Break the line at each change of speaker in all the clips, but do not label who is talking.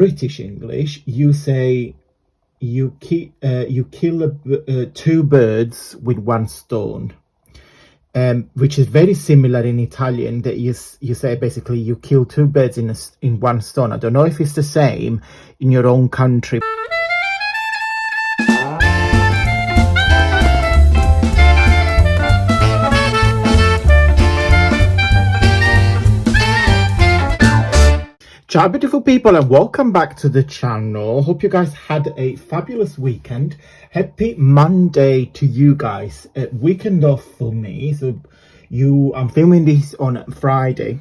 British English, you say you kill two birds with one stone, which is very similar in Italian. That you say basically you kill two birds in one stone. I don't know if it's the same in your own country. Ciao beautiful people, and welcome back to the channel. Hope you guys had a fabulous weekend. Happy Monday to you guys. Weekend off for me. So I'm filming this on Friday.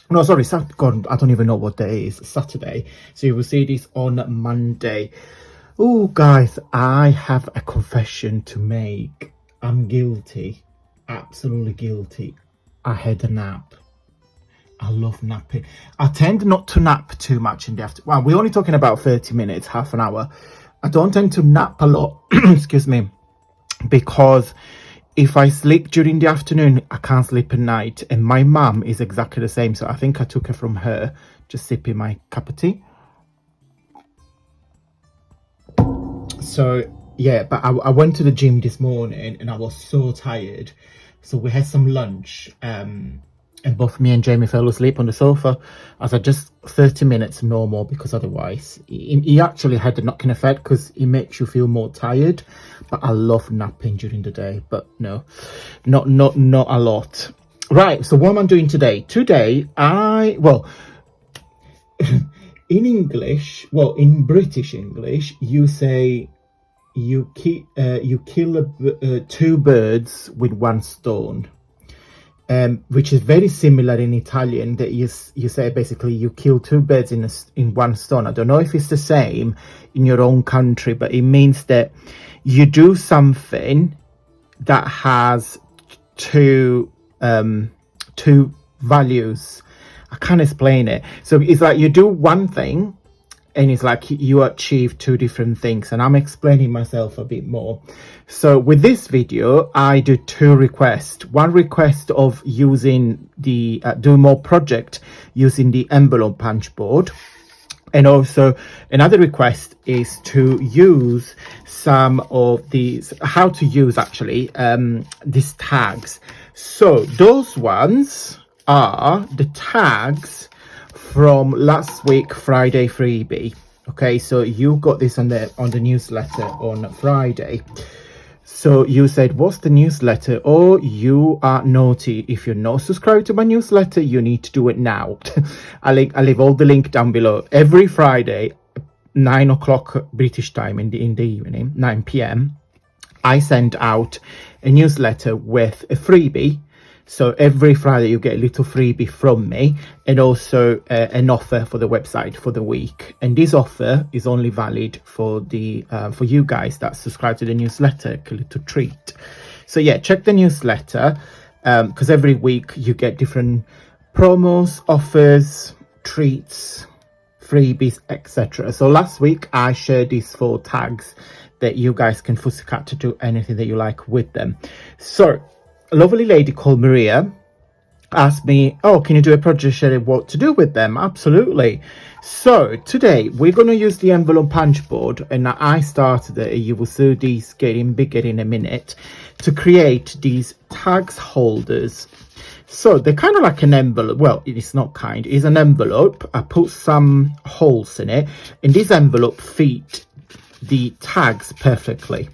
No, sorry, God, I don't even know what day it is. Saturday. So you will see this on Monday. Oh guys, I have a confession to make. I'm guilty. Absolutely guilty. I had a nap. I love napping. I tend not to nap too much in the afternoon. Well, we're only talking about 30 minutes, half an hour. I don't tend to nap a lot, excuse me, because if I sleep during the afternoon, I can't sleep at night. And my mum is exactly the same. So I think I took it from her, just sipping my cup of tea. So, yeah, but I went to the gym this morning and I was so tired. So we had some lunch. And both me and Jamie fell asleep on the sofa. I was like, just 30 minutes, no more, because otherwise he actually had a knocking effect because it makes you feel more tired. But I love napping during the day, but no, not a lot. Right, so what am I doing today? Today, in English, in British English, you say you kill two birds with one stone. Which is very similar in Italian. That you say basically you kill two birds in one stone. I don't know if it's the same in your own country, but it means that you do something that has two values. I can't explain it. So it's like you do one thing and it's like you achieve two different things, and I'm explaining myself a bit more. So with this video, I do two requests. One request of using the do more project using the envelope punch board, and also another request is to use some of these, how to use actually these tags. So those ones are the tags from last week Friday freebie. Okay, so you got this on the newsletter on Friday. So you said, what's the newsletter? Oh, you are naughty. If you're not subscribed to my newsletter, you need to do it now. I leave all the link down below. Every Friday, 9 o'clock British time in the evening, 9 p.m, I send out a newsletter with a freebie. So every Friday you get a little freebie from me, and also an offer for the website for the week. And this offer is only valid for for you guys that subscribe to the newsletter. A little treat. So yeah, check the newsletter because every week you get different promos, offers, treats, freebies, etc. So last week I shared these 4 tags that you guys can fussy-cut to do anything that you like with them. So a lovely lady called Maria asked me, oh, can you do a project sharing what to do with them? Absolutely. So today we're going to use the envelope punch board, and I started it. You will see these getting bigger in a minute, to create these tags holders. So they're kind of like an envelope. Well, it's not kind, it's an envelope. I put some holes in it, and this envelope fit the tags perfectly.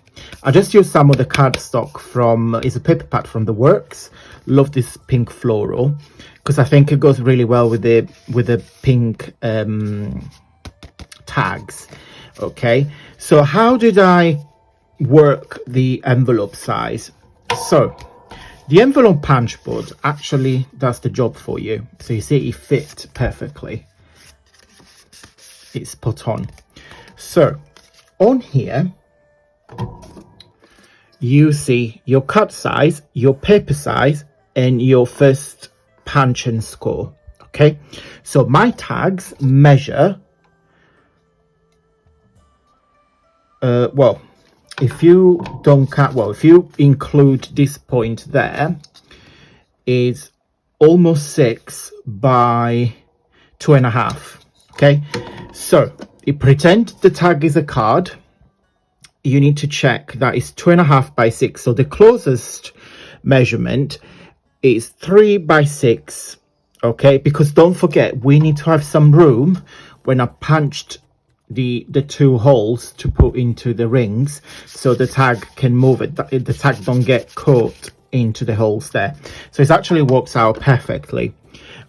I just used some of the cardstock from, it's a paper pad from The Works. Love this pink floral because I think it goes really well with the pink tags. Okay, so how did I work the envelope size? So the envelope punch board actually does the job for you. So you see it fit perfectly. It's spot on. So on here you see your cut size, your paper size, and your first punch and score. Okay, so my tags measure if you don't cut, if you include this point there, is almost 6 by 2.5. Okay, so you pretend the tag is a card. You need to check that it's 2.5 by 6. So the closest measurement is 3 by 6. Okay, because don't forget, we need to have some room when I punched the two holes to put into the rings, so the tag can move it. The tag don't get caught into the holes there. So it actually works out perfectly.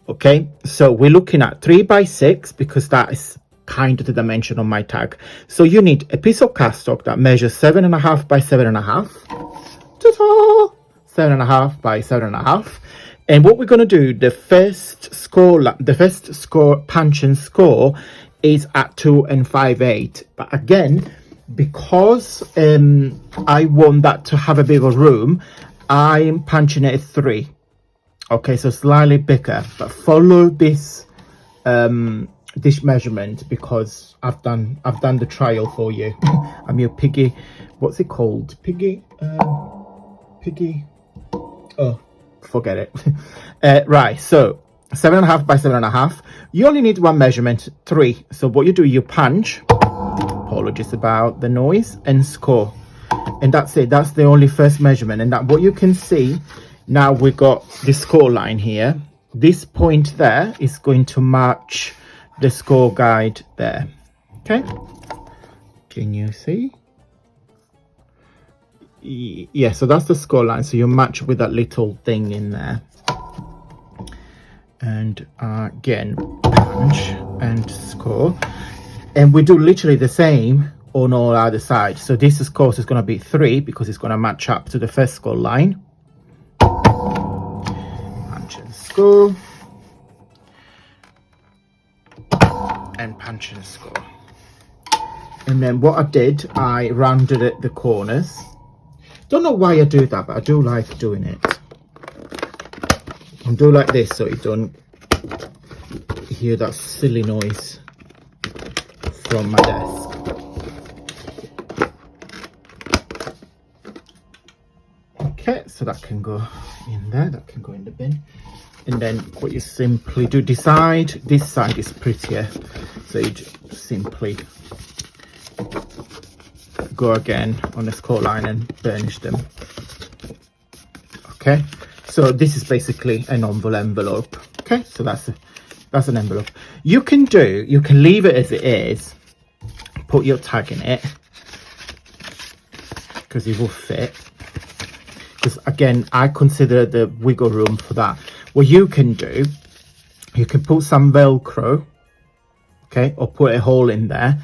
Okay, so we're looking at 3 by 6 because that is kind of the dimension on my tag. So you need a piece of cardstock that measures 7.5 by 7.5. Ta-da! 7.5 by 7.5. And what we're going to do, the first score punch and score is at 2 5/8. But again, because I want that to have a bigger room, I'm punching it at 3. Okay, so slightly bigger, but follow this this measurement because I've done the trial for you. I'm your piggy. What's it called? Piggy. Oh, forget it. Right. So 7.5 by 7.5. You only need one measurement, 3. So what you do, you punch. Apologies about the noise, and score, and that's it. That's the only first measurement, and that what you can see. Now we've got the score line here. This point there is going to match the score guide there. Okay, can you see? Yeah, so that's the score line. So you match with that little thing in there. And again, punch and score. And we do literally the same on all other sides. So this, of course, is going to be 3 because it's going to match up to the first score line. Punch and score. And punch and score. And then what I did, I rounded at the corners. Don't know why I do that, but I do like doing it. And do like this so you don't hear that silly noise from my desk. Okay, so that can go in there, that can go in the bin. And then what you simply do, decide this side is prettier, so you just simply go again on the score line and burnish them. Okay, so this is basically a normal envelope. Okay, so that's an envelope. You can leave it as it is, put your tag in it because it will fit. Because again, I consider the wiggle room for that. What you can do, you can put some Velcro, okay, or put a hole in there,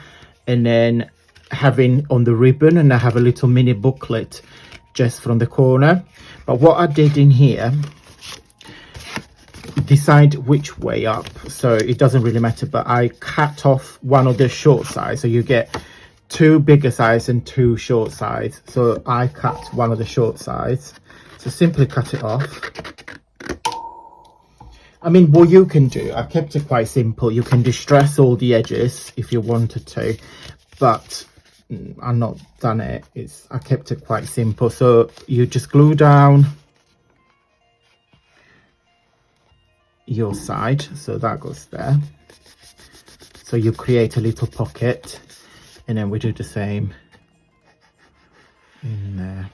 and then having on the ribbon, and I have a little mini booklet just from the corner. But what I did in here, decide which way up, so it doesn't really matter, but I cut off one of the short sides, so you get 2 bigger sides and 2 short sides. So I cut one of the short sides, so simply cut it off. I mean, what you can do, I kept it quite simple. You can distress all the edges if you wanted to, but I've not done it. I kept it quite simple. So you just glue down your side, so that goes there. So you create a little pocket, and then we do the same in there.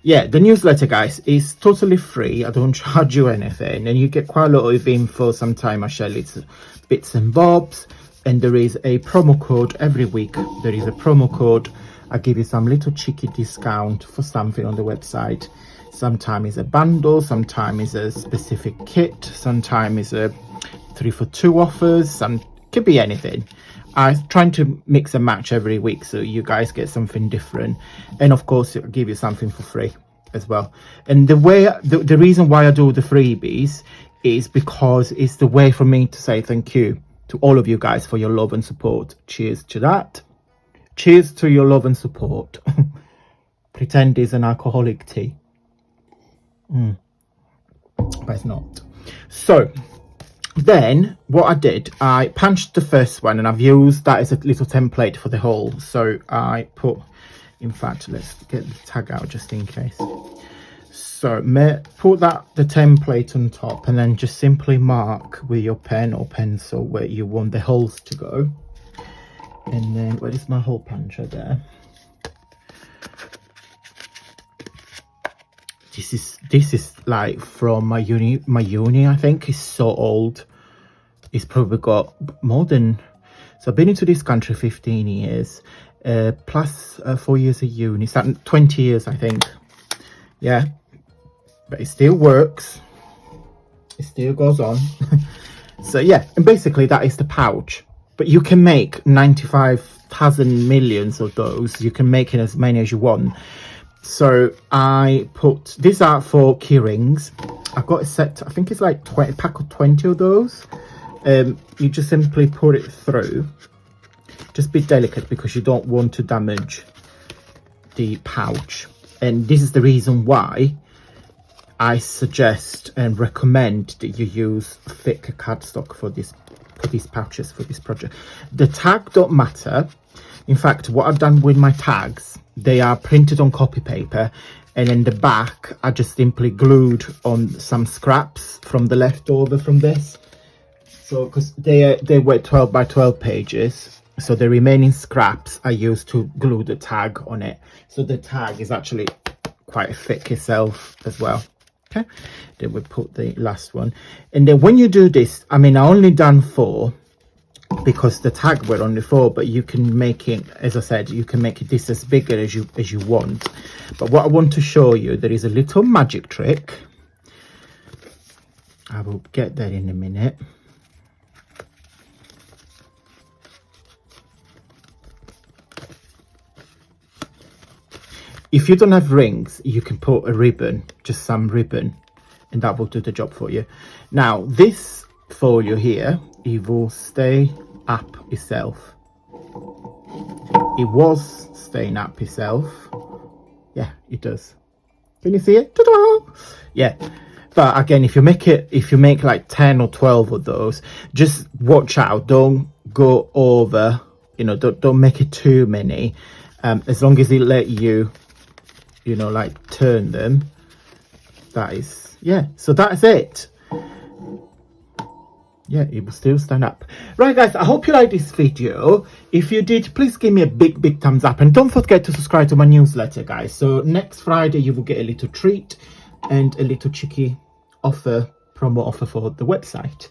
Yeah, the newsletter, guys, is totally free. I don't charge you anything, and you get quite a lot of info. Sometimes I share little bits and bobs, and there is a promo code every week. There is a promo code. I give you some little cheeky discount for something on the website. Sometimes it's a bundle, sometimes it's a specific kit, sometimes it's a 3 for 2 offers, some could be anything. I'm trying to mix and match every week so you guys get something different, and of course I'll give you something for free as well. And the reason why I do the freebies is because it's the way for me to say thank you to all of you guys for your love and support. Cheers to that. Cheers to your love and support. Pretend it's an alcoholic tea, but it's not. So then what I did, I punched the first one, and I've used that as a little template for the hole. So I put, in fact, let's get the tag out just in case. So put the template on top, and then just simply mark with your pen or pencil where you want the holes to go. And then where is my hole puncher there? This is like from my uni. I think it's so old. It's probably got more than, so I've been into this country 15 years, plus 4 years of uni. It's like 20 years, I think. Yeah, but it still works. It still goes on. So yeah, and basically that is the pouch. But you can make 95,000 millions of those. You can make it as many as you want. So I put, these are for key rings. I've got a set, I think it's like a pack of 20 of those. You just simply put it through. Just be delicate because you don't want to damage the pouch. And this is the reason why I suggest and recommend that you use thick cardstock for these pouches, for this project. The tag don't matter. In fact, what I've done with my tags, they are printed on copy paper, and in the back I just simply glued on some scraps from the leftover from this. So because they were 12 by 12 pages, so the remaining scraps I used to glue the tag on it. So the tag is actually quite thick itself as well. Okay, then we put the last one, and then when you do this, I mean, I only done 4 because the tag were only 4, but you can make it, as I said, you can make it this as bigger as you want. But what I want to show you, there is a little magic trick. I will get that in a minute. If you don't have rings, you can put a ribbon, just some ribbon, and that will do the job for you. Now, this folio here, it will stay up itself. It was staying up itself. Yeah, it does. Can you see it? Ta-da! Yeah. But again, if you make like 10 or 12 of those, just watch out. Don't go over, you know, don't make it too many. As long as it let you, you know, like turn them. That is, yeah, so that's it. Yeah, it will still stand up. Right, guys, I hope you liked this video. If you did, please give me a big thumbs up, and don't forget to subscribe to my newsletter, guys. So next Friday you will get a little treat and a little cheeky offer, promo offer for the website.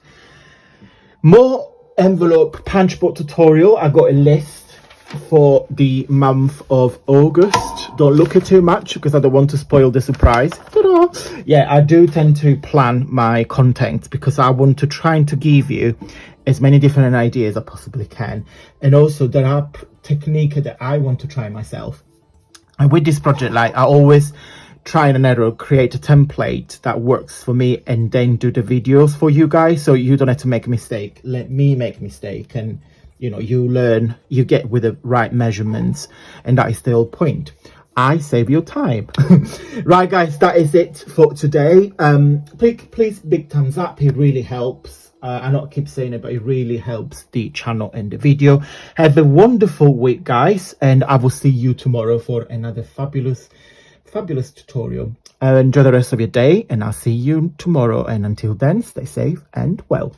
More envelope punch board tutorial. I got a list for the month of August. Don't look at too much because I don't want to spoil the surprise. Ta-da! Yeah, I do tend to plan my content because I want to try to give you as many different ideas as I possibly can, and also there are techniques that I want to try myself. And with this project, like, I always try and error, create a template that works for me, and then do the videos for you guys, so you don't have to make a mistake. Let me make a mistake, and you know, you learn, you get with the right measurements, and that is the whole point. I save your time. Right, guys, that is it for today. Please big thumbs up. It really helps. I know I keep saying it, but it really helps the channel and the video. Have a wonderful week, guys, and I will see you tomorrow for another fabulous tutorial. Enjoy the rest of your day, and I'll see you tomorrow. And until then, stay safe and well.